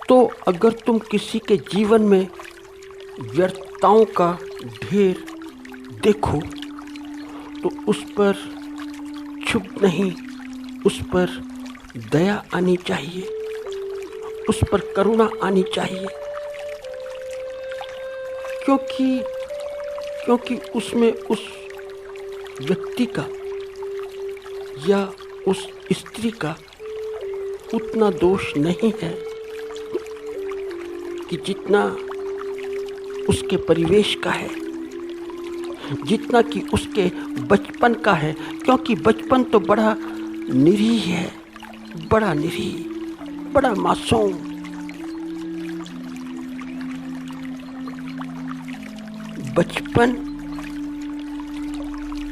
तो अगर तुम किसी के जीवन में व्यर्थताओं का ढेर देखो तो उस पर चुप नहीं, उस पर दया आनी चाहिए, उस पर करुणा आनी चाहिए, क्योंकि उसमें उस व्यक्ति का या उस स्त्री का उतना दोष नहीं है कि जितना उसके परिवेश का है, जितना कि उसके बचपन का है। क्योंकि बचपन तो बड़ा निरीह है, बड़ा निरीह, बड़ा मासूम। बचपन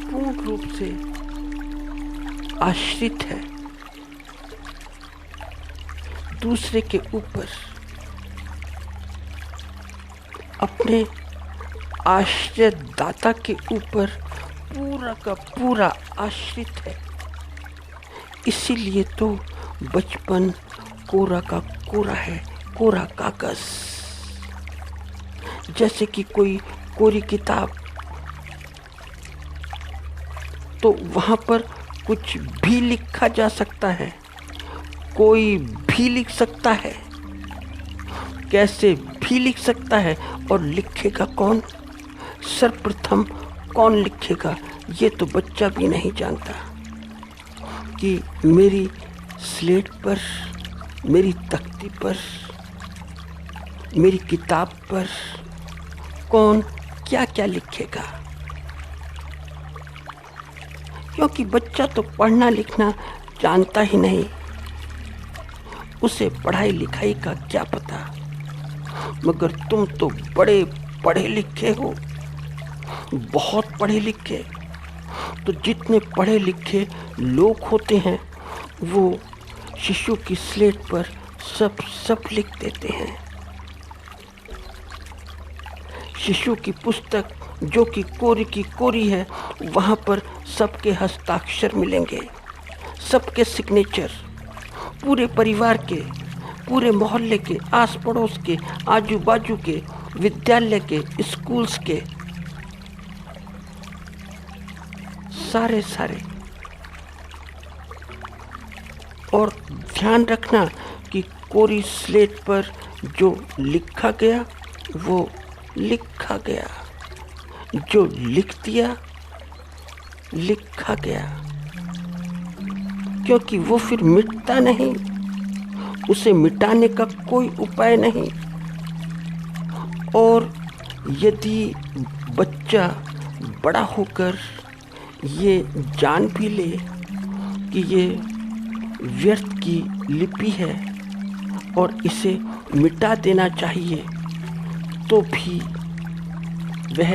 पूर्ण रूप से आश्रित है दूसरे के ऊपर, अपने आश्रयदाता के ऊपर पूरा का पूरा आश्रित है। इसीलिए तो बचपन कोरा का कोरा है, कोरा कागज। जैसे कि कोई कोरी किताब, तो वहाँ पर कुछ भी लिखा जा सकता है, कोई भी लिख सकता है, कैसे भी लिख सकता है। और लिखेगा कौन? सर्वप्रथम कौन लिखेगा ये तो बच्चा भी नहीं जानता कि मेरी स्लेट पर, मेरी तख्ती पर, मेरी किताब पर कौन क्या क्या लिखेगा। क्योंकि बच्चा तो पढ़ना लिखना जानता ही नहीं, उसे पढ़ाई लिखाई का क्या पता। मगर तुम तो बड़े पढ़े लिखे हो, बहुत पढ़े लिखे। तो जितने पढ़े लिखे लोग होते हैं वो शिशु की स्लेट पर सब लिख देते हैं। शिशु की पुस्तक जो कि कोरी की कोरी है, वहाँ पर सबके हस्ताक्षर मिलेंगे, सबके सिग्नेचर, पूरे परिवार के, पूरे मोहल्ले के, आस पड़ोस के, आजू बाजू के, विद्यालय के, स्कूल्स के, सारे। और ध्यान रखना कि कोरी स्लेट पर जो लिखा गया वो लिखा गया, जो लिख दिया लिखा गया। क्योंकि वो फिर मिटता नहीं, उसे मिटाने का कोई उपाय नहीं। और यदि बच्चा बड़ा होकर ये जान भी ले कि ये व्यर्थ की लिपि है और इसे मिटा देना चाहिए, तो भी वह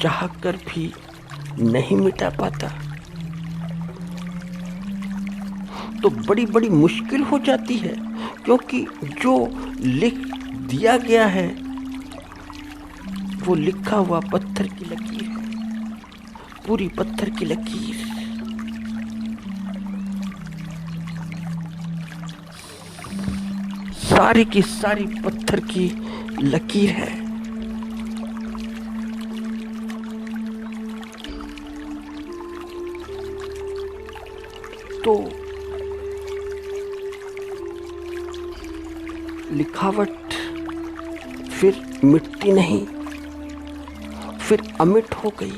चाहकर भी नहीं मिटा पाता। तो बड़ी बड़ी मुश्किल हो जाती है, क्योंकि जो लिख दिया गया है वो लिखा हुआ पत्थर की लकीर है, पूरी पत्थर की लकीर। सारी की सारी पत्थर की लकीर है। तो लिखावट फिर मिटती नहीं, फिर अमिट हो गई।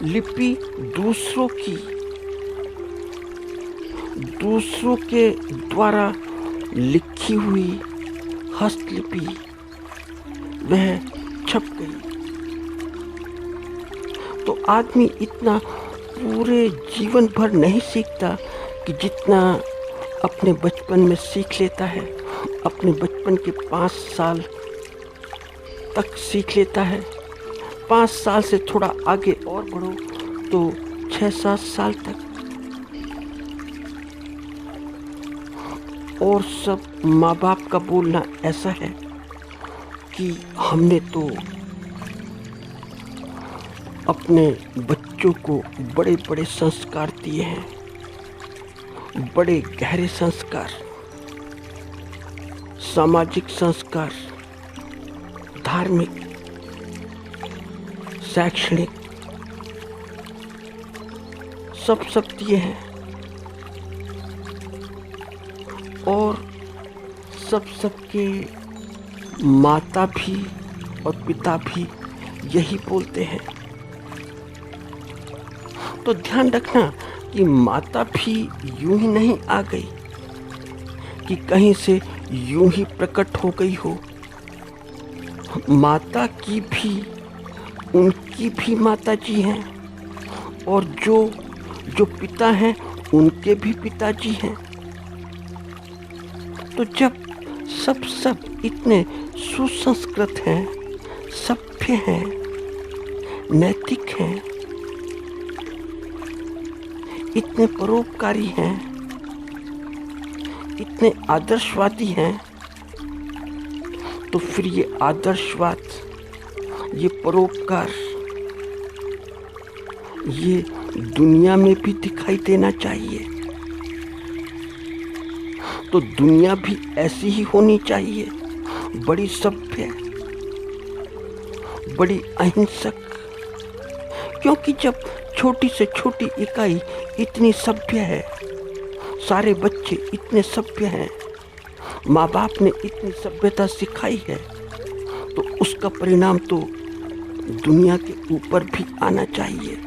लिपि दूसरों के द्वारा लिखी हुई हस्तलिपि वह छप गई। तो आदमी इतना पूरे जीवन भर नहीं सीखता कि जितना अपने बचपन में सीख लेता है। अपने बचपन के 5 साल तक सीख लेता है। 5 साल से थोड़ा आगे और बढ़ो तो 6-7 साल तक। और सब माँ बाप का बोलना ऐसा है कि हमने तो अपने बच्चों को बड़े बड़े संस्कार दिए हैं, बड़े गहरे संस्कार, सामाजिक संस्कार, धार्मिक, शैक्षणिक, सब दिए हैं। और सबके माता भी और पिता भी यही बोलते हैं। तो ध्यान रखना कि माता भी यूं ही नहीं आ गई, कि कहीं से यूं ही प्रकट हो गई हो। माता की भी, उनकी भी माता जी हैं, और जो पिता हैं उनके भी पिताजी हैं। तो जब सब इतने सुसंस्कृत हैं, सभ्य हैं, नैतिक हैं, इतने परोपकारी हैं, इतने आदर्शवादी हैं, तो फिर ये आदर्शवाद, ये परोपकार, ये दुनिया में भी दिखाई देना चाहिए। तो दुनिया भी ऐसी ही होनी चाहिए, बड़ी सभ्य, बड़ी अहिंसक। क्योंकि जब छोटी से छोटी इकाई इतनी सभ्य है, सारे बच्चे इतने सभ्य हैं, माँ बाप ने इतनी सभ्यता सिखाई है, तो उसका परिणाम तो दुनिया के ऊपर भी आना चाहिए।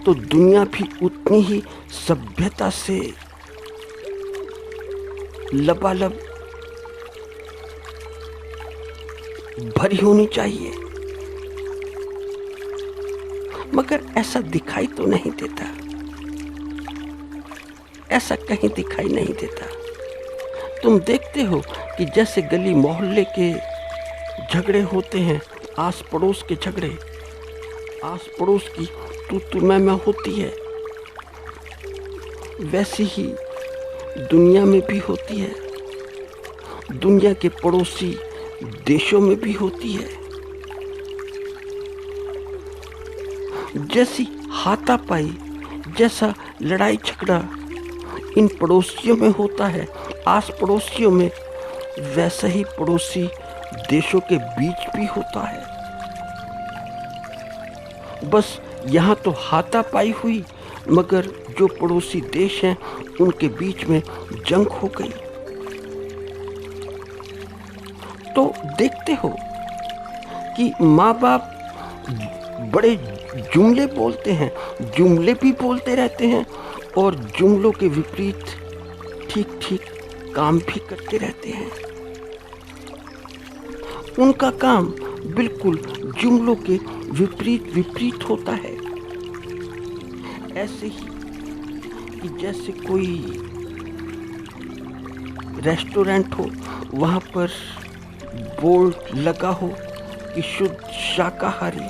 तो दुनिया भी उतनी ही सभ्यता से लबालब भरी होनी चाहिए। मगर ऐसा दिखाई तो नहीं देता, ऐसा कहीं दिखाई नहीं देता। तुम देखते हो कि जैसे गली मोहल्ले के झगड़े होते हैं, आस पड़ोस के झगड़े, आस पड़ोस की तू मैं होती है, वैसी ही दुनिया में भी होती है, दुनिया के पड़ोसी देशों में भी होती है। जैसी हाथापाई, जैसा लड़ाई झगड़ा इन पड़ोसियों में होता है, आस पड़ोसियों में, वैसा ही पड़ोसी देशों के बीच भी होता है। बस यहाँ तो हाथापाई हुई, मगर जो पड़ोसी देश हैं उनके बीच में जंग हो गई। तो देखते हो कि माँ बाप बड़े जुमले बोलते हैं, जुमले भी बोलते रहते हैं, और जुमलों के विपरीत ठीक काम भी करते रहते हैं। उनका काम बिल्कुल जुमलों के विपरीत होता है। ऐसे ही कि जैसे कोई रेस्टोरेंट हो, वहाँ पर बोर्ड लगा हो कि शुद्ध शाकाहारी,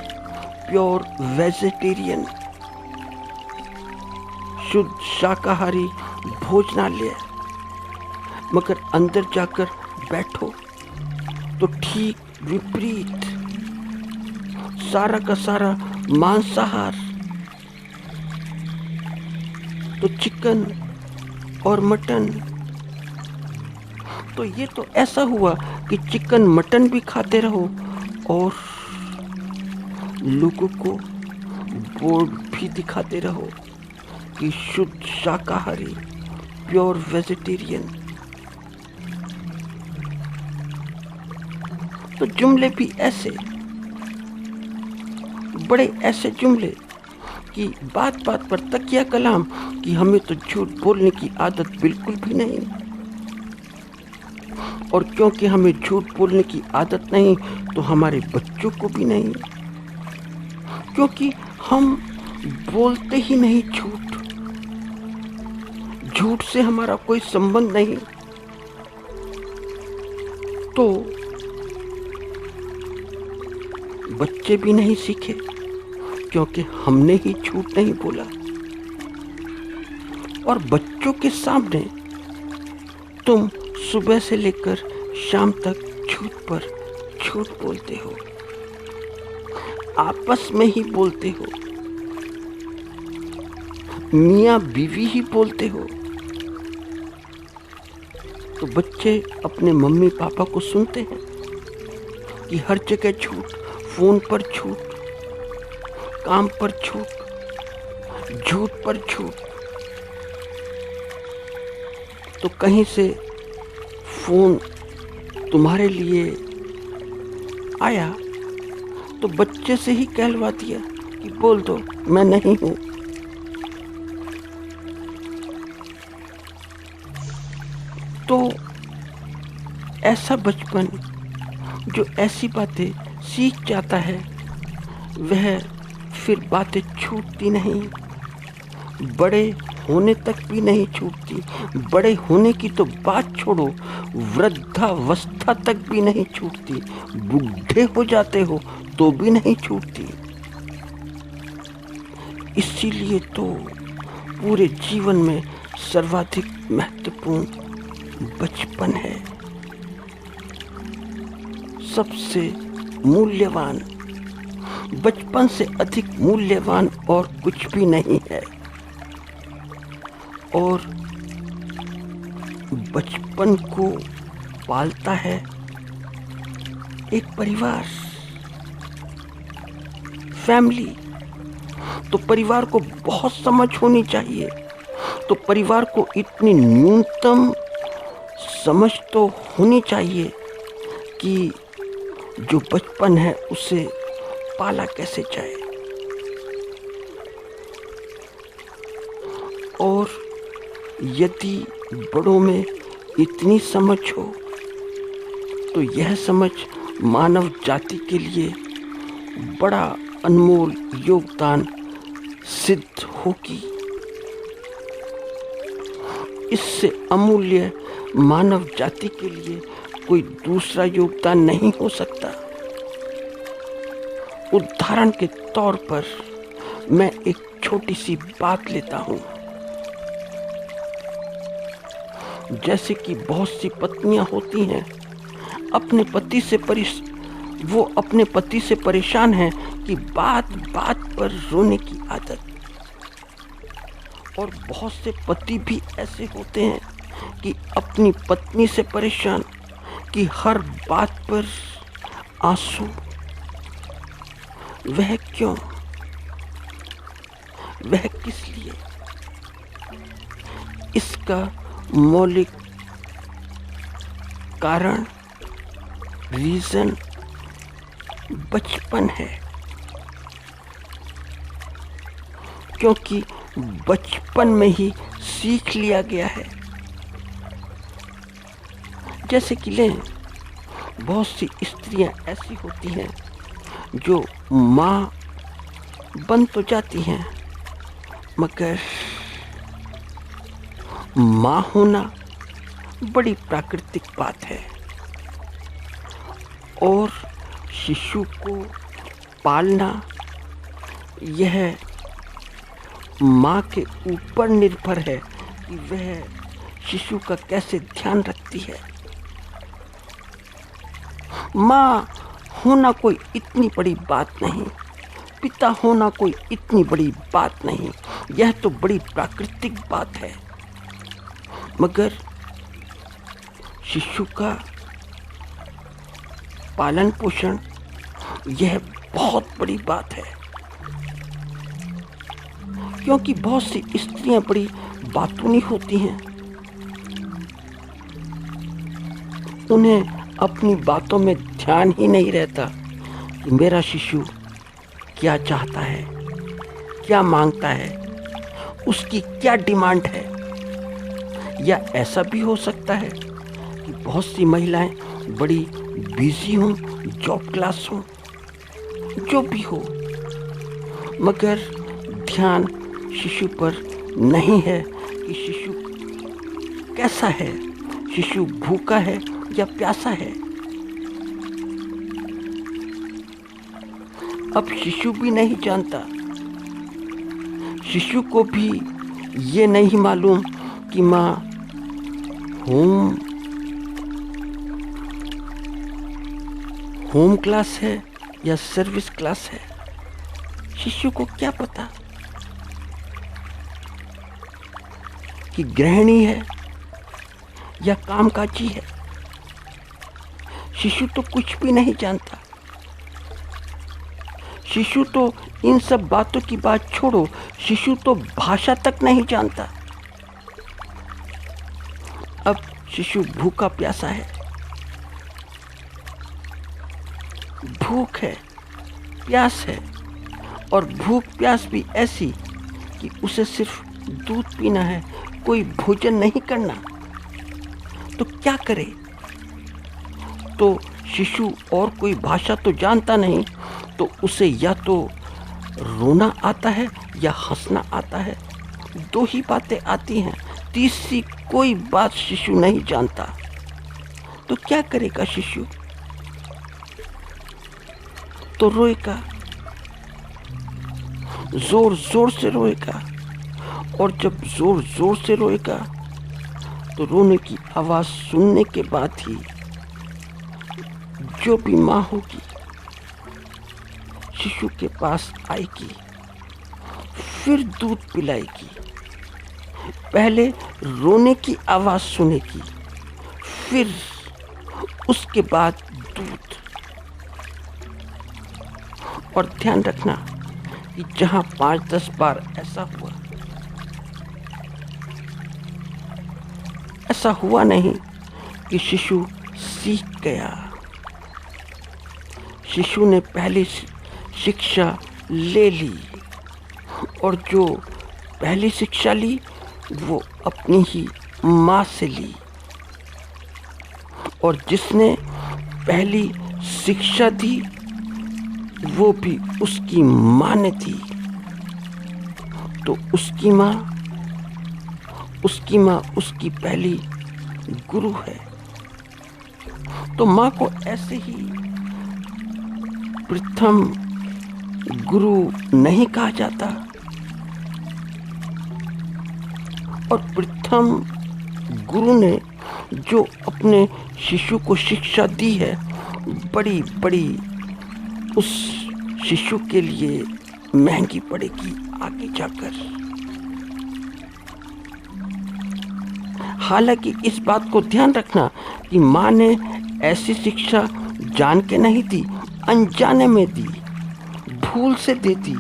प्योर वेजिटेरियन, शुद्ध शाकाहारी भोजनालय, मगर अंदर जाकर बैठो तो ठीक विपरीत, सारा का सारा मांसाहार, तो चिकन और मटन। तो ये तो ऐसा हुआ कि चिकन मटन भी खाते रहो और लोगों को बोर्ड भी दिखाते रहो कि शुद्ध शाकाहारी, प्योर वेजिटेरियन। तो जुमले भी ऐसे, बड़े ऐसे जुमले कि बात बात पर तकिया कलाम कि हमें तो झूठ बोलने की आदत बिल्कुल भी नहीं, और क्योंकि हमें झूठ बोलने की आदत नहीं तो हमारे बच्चों को भी नहीं, क्योंकि हम बोलते ही नहीं झूठ, झूठ से हमारा कोई संबंध नहीं। तो बच्चे भी नहीं सीखे, क्योंकि हमने ही झूठ नहीं बोला। और बच्चों के सामने तुम सुबह से लेकर शाम तक झूठ पर झूठ बोलते हो, आपस में ही बोलते हो। मियाँ बीवी ही बोलते हो। तो बच्चे अपने मम्मी पापा को सुनते हैं कि हर जगह झूठ, फोन पर झूठ, काम पर झूठ, झूठ पर झूठ। तो कहीं से फोन तुम्हारे लिए आया तो बच्चे से ही कहलवा दिया कि बोल दो मैं नहीं हूं। तो ऐसा बचपन जो ऐसी बातें सीख जाता है वह फिर बातें छूटती नहीं, बड़े होने तक भी नहीं छूटती। बड़े होने की तो बात छोड़ो, वृद्धावस्था तक भी नहीं छूटती। बूढ़े हो जाते हो तो भी नहीं छूटती। इसीलिए तो पूरे जीवन में सर्वाधिक महत्वपूर्ण बचपन है, सबसे मूल्यवान। बचपन से अधिक मूल्यवान और कुछ भी नहीं है। और बचपन को पालता है एक परिवार, फैमिली। तो परिवार को बहुत समझ होनी चाहिए। तो परिवार को इतनी न्यूनतम समझ तो होनी चाहिए कि जो बचपन है उसे पाला कैसे जाए। और यदि बड़ों में इतनी समझ हो तो यह समझ मानव जाति के लिए बड़ा अनमोल योगदान सिद्ध होगी। इससे अमूल्य मानव जाति के लिए कोई दूसरा योगदान नहीं हो सकता। उदाहरण के तौर पर मैं एक छोटी सी बात लेता हूं। जैसे कि बहुत सी पत्नियां होती हैं, वो अपने पति से परेशान हैं कि बात बात पर रोने की आदत। और बहुत से पति भी ऐसे होते हैं कि अपनी पत्नी से परेशान कि हर बात पर आंसू। वह क्यों? वह किस लिए? इसका मौलिक कारण, रीजन बचपन है। क्योंकि बचपन में ही सीख लिया गया है। जैसे कि लें, बहुत सी स्त्रियां ऐसी होती हैं जो माँ बन तो जाती हैं, मगर माँ होना बड़ी प्राकृतिक बात है। और शिशु को पालना यह माँ के ऊपर निर्भर है कि वह शिशु का कैसे ध्यान रखती है। माँ होना कोई इतनी बड़ी बात नहीं, पिता होना कोई इतनी बड़ी बात नहीं, यह तो बड़ी प्राकृतिक बात है। मगर शिशु का पालन पोषण यह बहुत बड़ी बात है। क्योंकि बहुत सी स्त्रियां बड़ी बातूनी होती हैं, उन्हें अपनी बातों में ध्यान ही नहीं रहता कि मेरा शिशु क्या चाहता है, क्या मांगता है, उसकी क्या डिमांड है। या ऐसा भी हो सकता है कि बहुत सी महिलाएं बड़ी बिजी हों, जॉब क्लास हों, जो भी हो, मगर ध्यान शिशु पर नहीं है कि शिशु कैसा है, शिशु भूखा है या प्यासा है। अब शिशु भी नहीं जानता, शिशु को भी ये नहीं मालूम कि माँ होम क्लास है या सर्विस क्लास है। शिशु को क्या पता। कि गृहिणी है या कामकाजी है। शिशु तो कुछ भी नहीं जानता। शिशु तो इन सब बातों की बात छोड़ो, शिशु तो भाषा तक नहीं जानता। अब शिशु भूखा प्यासा है, भूख है, प्यास है, और भूख प्यास भी ऐसी कि उसे सिर्फ दूध पीना है, कोई भोजन नहीं करना। तो क्या करे? तो शिशु और कोई भाषा तो जानता नहीं, तो उसे या तो रोना आता है या हंसना आता है। दो ही बातें आती हैं, तीसरी कोई बात शिशु नहीं जानता। तो क्या करेगा शिशु? तो रोएगा, जोर जोर से रोएगा, और जब जोर जोर से रोएगा तो रोने की आवाज सुनने के बाद ही जो भी माँ होगी शिशु के पास आएगी, फिर दूध पिलाएगी। पहले रोने की आवाज सुनेगी, फिर उसके बाद दूध। और ध्यान रखना कि जहां 5-10 बार ऐसा हुआ नहीं कि शिशु सीख गया। शिशु ने पहली शिक्षा ले ली, और जो पहली शिक्षा ली वो अपनी ही माँ से ली, और जिसने पहली शिक्षा दी वो भी उसकी माँ ने दी। तो उसकी माँ उसकी पहली गुरु है। तो माँ को ऐसे ही प्रथम गुरु नहीं कहा जाता, और प्रथम गुरु ने जो अपने शिशु को शिक्षा दी है, बड़ी बड़ी उस शिशु के लिए महंगी पड़ेगी आगे जाकर। हालांकि इस बात को ध्यान रखना कि माँ ने ऐसी शिक्षा जान के नहीं दी, अनजाने में दी, भूल से दे दी।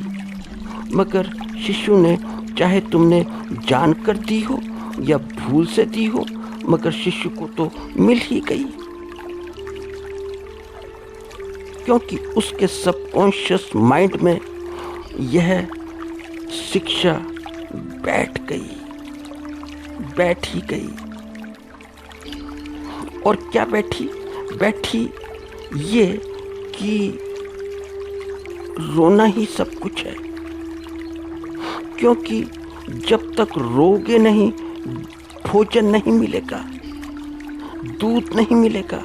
मगर शिशु ने, चाहे तुमने जानकर दी हो या भूल से दी हो, मगर शिशु को तो मिल ही गई, क्योंकि उसके सबकॉन्शियस माइंड में यह शिक्षा बैठ ही गई। और क्या बैठी ये कि रोना ही सब कुछ है, क्योंकि जब तक रोगे नहीं भोजन नहीं मिलेगा, दूध नहीं मिलेगा।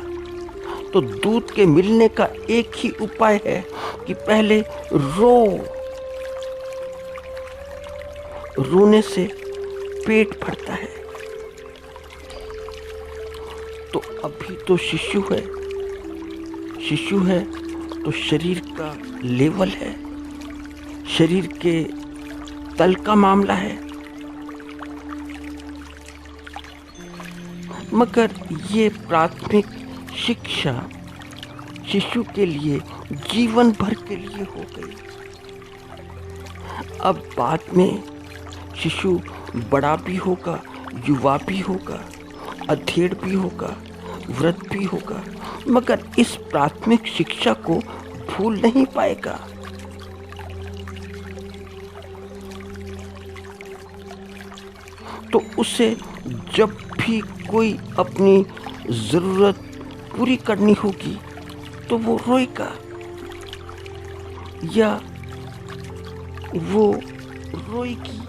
तो दूध के मिलने का एक ही उपाय है कि पहले रोने से पेट भरता है। तो अभी तो शिशु है तो शरीर का लेवल है, शरीर के तल का मामला है। मगर ये प्राथमिक शिक्षा शिशु के लिए जीवन भर के लिए हो गई। अब बाद में शिशु बड़ा भी होगा, युवा भी होगा, अधेड़ भी होगा, वृद्ध भी होगा, मगर इस प्राथमिक शिक्षा को भूल नहीं पाएगा। तो उसे जब भी कोई अपनी ज़रूरत पूरी करनी होगी तो वो रोएगा, या वो रोएगी।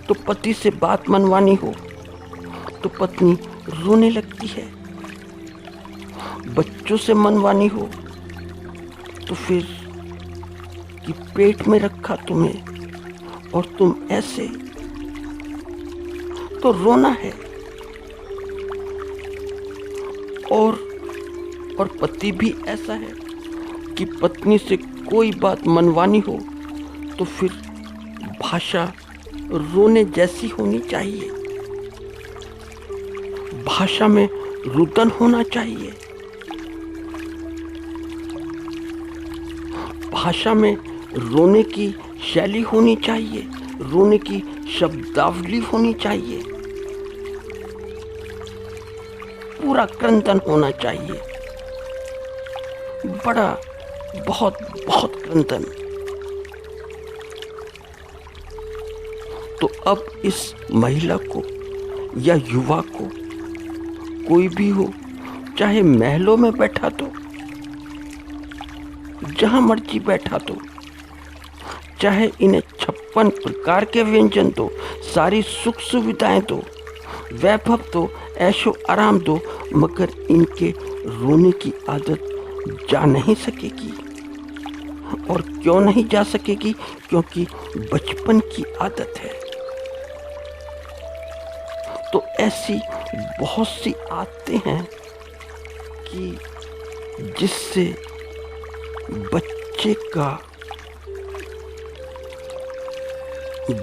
तो पति से बात मनवानी हो तो पत्नी रोने लगती है, बच्चों से मनवानी हो तो फिर कि पेट में रखा तुम्हें और तुम ऐसे, तो रोना है। और पति भी ऐसा है कि पत्नी से कोई बात मनवानी हो तो फिर भाषा रोने जैसी होनी चाहिए। भाषा में रुदन होना चाहिए। भाषा में रोने की शैली होनी चाहिए, रोने की शब्दावली होनी चाहिए, पूरा क्रंदन होना चाहिए, बड़ा बहुत बहुत क्रंदन। तो अब इस महिला को या युवा को, कोई भी हो, चाहे महलों में बैठा तो, जहां मर्जी बैठा तो, चाहे इन्हें 56 प्रकार के व्यंजन दो, सारी सुख सुविधाएं दो, वैभव दो, ऐशो आराम दो, मगर इनके रोने की आदत जा नहीं सकेगी। और क्यों नहीं जा सकेगी? क्योंकि बचपन की आदत है। तो ऐसी बहुत सी आदतें हैं कि जिससे बच्चे का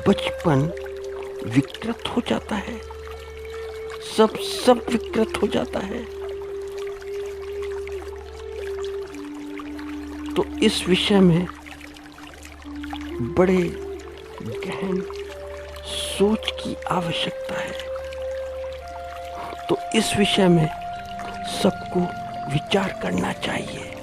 बचपन विकृत हो जाता है, सब विकृत हो जाता है। तो इस विषय में बड़े गहन सोच की आवश्यकता है। तो इस विषय में सबको विचार करना चाहिए।